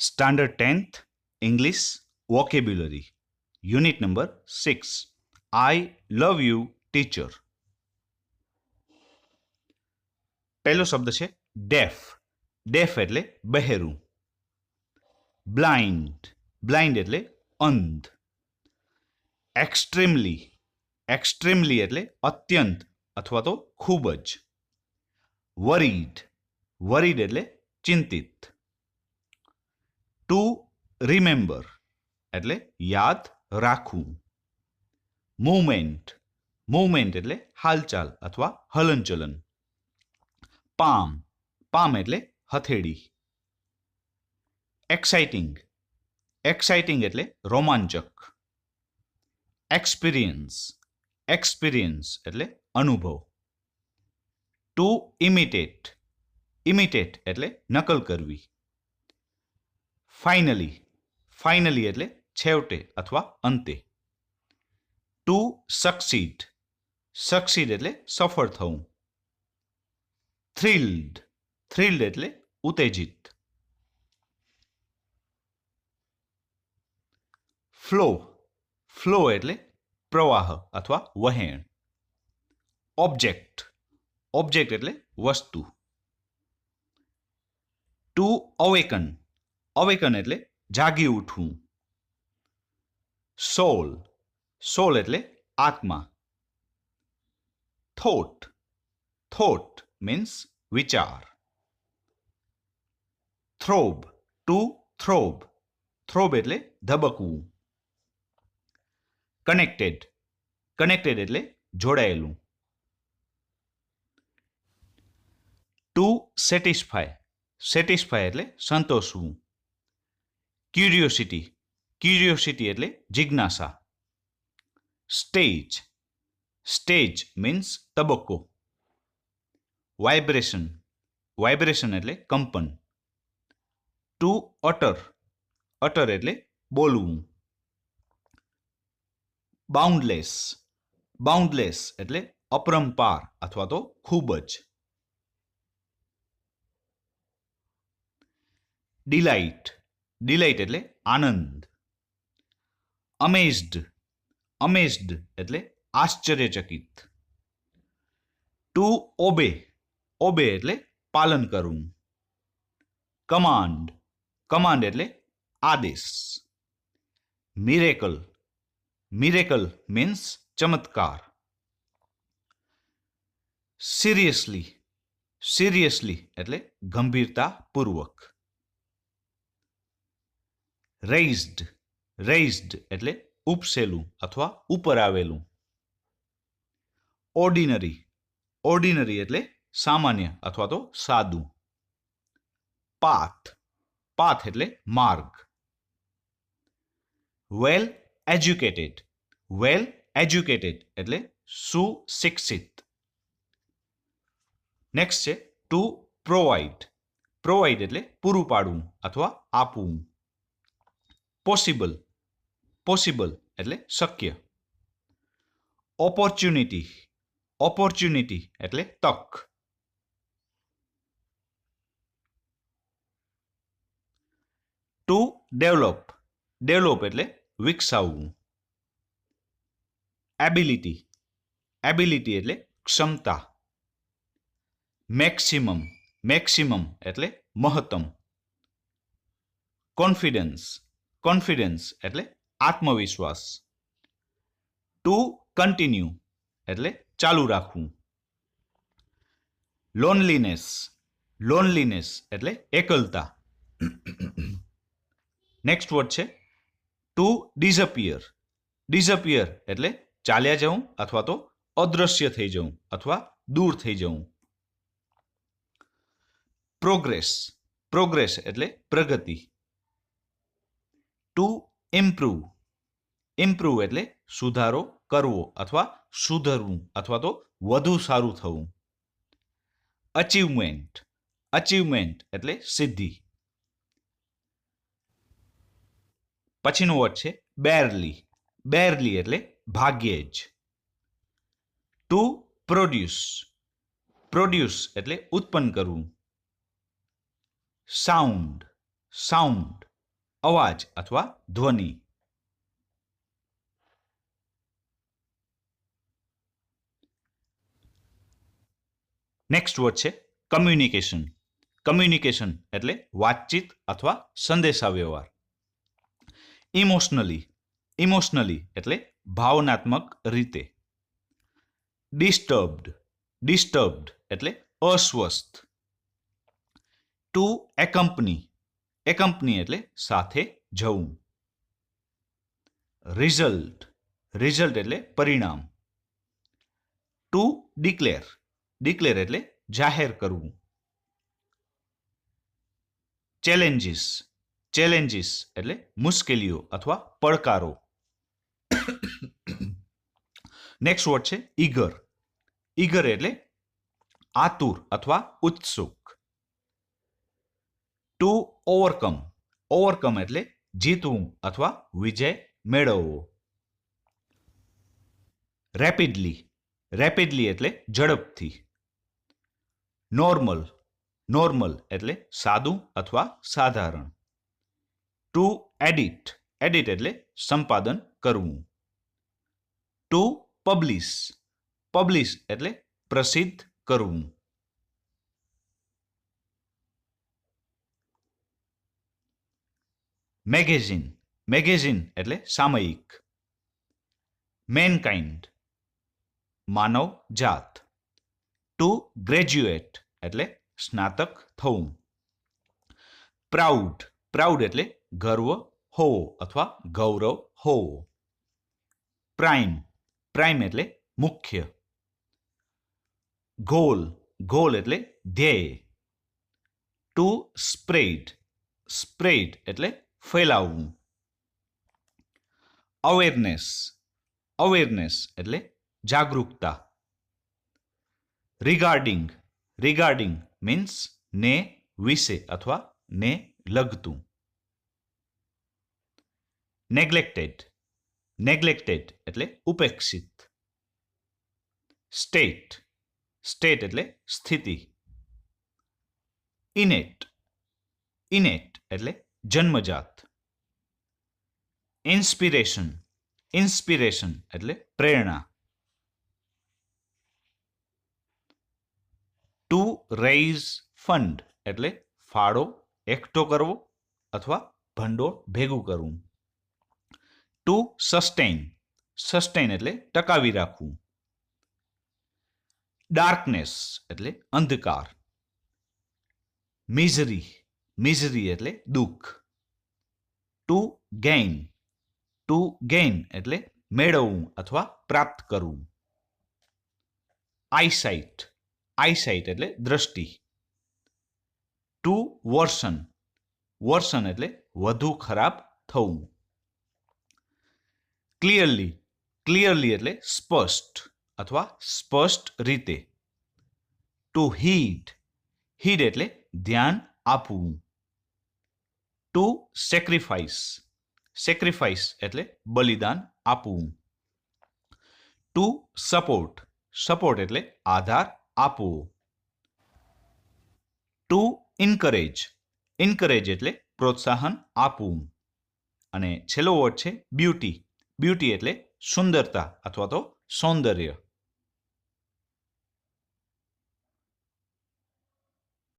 Standard 10th English Vocabulary Unit number 6 I love you teacher. પહેલો શબ્દ છે deaf. Deaf એટલે બહેરું. બ્લાઇન્ડ. બ્લાઇન્ડ એટલે અંધ. એક્સ્ટ્રીમલી. એક્સ્ટ્રીમલી એટલે અત્યંત અથવા તો ખૂબ જ. વરીડ. વરીડ એટલે ચિંતિત. ટુ રિમેમ્બર એટલે યાદ રાખવું. મૂવમેન્ટ. મૂવમેન્ટ એટલે હાલચાલ અથવા હલનચલન. પામ. પામ એટલે હથેળી. એક્સાઇટિંગ. એક્સાઇટિંગ એટલે રોમાંચક. એક્સપિરિયન્સ. એક્સપિરિયન્સ એટલે અનુભવ. Two imitate. ઇમિટેટ એટલે નકલ કરવી. ફાઇનલી. ફાઇનલી એટલે છેવટે અથવા અંતે. Two succeed. સક્સીડ એટલે સફળ થવું. થ્રિલ્ડ. થ્રિલ્ડ એટલે ઉત્તેજિત. ફ્લો. ફ્લો એટલે પ્રવાહ અથવા વહેણ. ઓબ્જેક્ટ. ઓબ્જેક્ટ એટલે વસ્તુ. Two awaken. અવેકન એટલે જાગી ઉઠવું. સોલ. સોલ એટલે આત્મા. થોટ. થોટ મીન્સ વિચાર. થ્રોબ. ટુ થ્રોબ. થ્રોબ એટલે ધબકવું. કનેક્ટેડ. કનેક્ટેડ એટલે જોડાયેલું. Two satisfy. સેટિસ્ફાય એટલે સંતોષવું. ક્યુરિયોસિટી. ક્યુરિયોસિટી એટલે જિજ્ઞાસા. સ્ટેજ. સ્ટેજ મીન્સ તબક્કો. વાઇબ્રેશન. વાઇબ્રેશન એટલે કંપન. Two utter. અટર એટલે બોલવું. બાઉન્ડલેસ. બાઉન્ડલેસ એટલે અપરંપાર અથવા તો ખૂબ જ. ડિલાઇટ. ડિલાઇટ એટલે આનંદ. અમેઝડ. અમેઝડ એટલે આશ્ચર્યચકિત. Two obey. ઓબે એટલે પાલન કરવું. કમાન્ડ. કમાન્ડ એટલે આદેશ. મિરેકલ. મિરેકલ મીન્સ ચમત્કાર. સિરિયસલી. સિરિયસલી એટલે ગંભીરતાપૂર્વક. રેઇઝડ. રેઇઝડ એટલે ઉપસેલું અથવા ઉપર આવેલું. ઓર્ડિનરી. ઓર્ડિનરી એટલે સામાન્ય અથવા તો સાદું. પાથ. પાથ એટલે માર્ગ. Well educated. વેલ એજ્યુકેટેડ એટલે સુશિક્ષિત. નેક્સ્ટ છે ટુ પ્રોવાઈડ. પ્રોવાઈડ એટલે પૂરું પાડવું અથવા આપવું. પોસિબલ. પોસિબલ એટલે શક્ય. ઓપોર્ચ્યુનિટી. ઓપોર્ચ્યુનિટી એટલે તક. To develop. ડેવલપ એટલે વિકસાવવું. એબિલિટી. એબિલિટી એટલે ક્ષમતા. મેક્સિમમ. મેક્સિમમ એટલે મહત્તમ. કોન્ફિડન્સ. કોન્ફિડન્સ એટલે આત્મવિશ્વાસ. ટુ કન્ટિન્યુ એટલે ચાલુ રાખવું. લોનલીનેસ. લોનલીનેસ એટલે એકલતા. નેક્સ્ટ વર્ડ છે ટુ ડિસઅપિયર. ડિસઅપિયર એટલે ચાલ્યા જવું અથવા તો અદૃશ્ય થઈ જવું અથવા દૂર થઈ જવું. પ્રોગ્રેસ. પ્રોગ્રેસ એટલે પ્રગતિ. To improve. ઇમ્પ્રૂવ એટલે સુધારો કરવો અથવા સુધરવું અથવા તો વધુ સારું થવું. અચીવમેન્ટ. અચીવમેન્ટ એટલે સિદ્ધિ. પછીનો વર્ડ છે બેરલી. બેરલી એટલે ભાગ્યે જ. To produce. પ્રોડ્યુસ એટલે ઉત્પન્ન કરવું. સાઉન્ડ. સાઉન્ડ અવાજ અથવા ધ્વનિ. નેક્સ્ટ વર્ડ છે કમ્યુનિકેશન. કમ્યુનિકેશન એટલે વાતચીત અથવા સંદેશાવ્યવહાર. ઇમોશનલી. ઇમોશનલી એટલે ભાવનાત્મક રીતે. ડિસ્ટર્બ્ડ. ડિસ્ટર્બ્ડ એટલે અસ્વસ્થ. ટુ એકમ્પની. એકમ્પની એટલે સાથે જવું. રિઝલ્ટ. રિઝલ્ટ એટલે પરિણામ. Two declare. ડિક્લેર એટલે જાહેર કરવું. ચેલેન્જીસ. ચેલેન્જીસ એટલે મુશ્કેલીઓ અથવા પડકારો. નેક્સ્ટ વર્ડ છે ઈગર. ઈગર એટલે આતુર અથવા ઉત્સુક. Two overcome. ઓવરકમ એટલે જીતવું અથવા વિજય મેળવવો. રેપિડલી. રેપિડલી એટલે ઝડપથી. નોર્મલ. નોર્મલ એટલે સાદું અથવા સાધારણ. Two edit. એડિટ એટલે સંપાદન કરવું. Two publish. પબ્લિશ એટલે પ્રસિદ્ધ કરવું. મેગેઝિન. મેગેઝિન એટલે સામયિક. મેનકાઇન્ડ. માનવ જાત. ટુ ગ્રેજ્યુએટ એટલે સ્નાતક થવું. પ્રાઉડ. પ્રાઉડ એટલે ગર્વ હોવો અથવા ગૌરવ હોવો. પ્રાઇમ. પ્રાઇમ એટલે મુખ્ય. ગોલ. ગોલ એટલે ધ્યેય. Two spread. સ્પ્રેડ એટલે ફેલાવવું. અવેરનેસ. અવેરનેસ એટલે જાગૃતતા. રિગાર્ડિંગ. રિગાર્ડિંગ મીન્સ ને વિશે અથવા ને લગતું. નેગ્લેક્ટેડ. નેગ્લેક્ટેડ એટલે ઉપેક્ષિત. સ્ટેટ. સ્ટેટ એટલે સ્થિતિ. ઇનેટ. ઇનેટ એટલે જન્મજાત. ઇન્સ્પિરેશન. ઇન્સ્પિરેશન એટલે પ્રેરણા. ટુ રેઇઝ ફંડ એટલે ફાળો એકઠો કરવો અથવા ભંડોળ ભેગું કરવું. ટુ સસ્ટેઇન. સસ્ટેઇન એટલે ટકાવી રાખવું. ડાર્કનેસ એટલે અંધકાર. મિઝરી. મિઝરી એટલે દુઃખ. Two gain. ટુ ગેઇન એટલે મેળવવું અથવા પ્રાપ્ત કરવું. આઈસાઇટ. આઈસાઇટ એટલે દ્રષ્ટિ. Two version. વર્સન એટલે વધુ ખરાબ થવું. ક્લિયરલી. ક્લિયરલી એટલે સ્પષ્ટ અથવા સ્પષ્ટ રીતે. Two hid. હીડ એટલે ધ્યાન આપવું. Two sacrifice. સેક્રિફાઈસ એટલે બલિદાન આપવું. To support. સપોર્ટ એટલે આધાર આપવો. Two encourage. ઇન્કરેજ એટલે પ્રોત્સાહન આપવું. અને છેલ્લો વર્ડ છે બ્યુટી. બ્યુટી એટલે સુંદરતા અથવા તો સૌંદર્ય.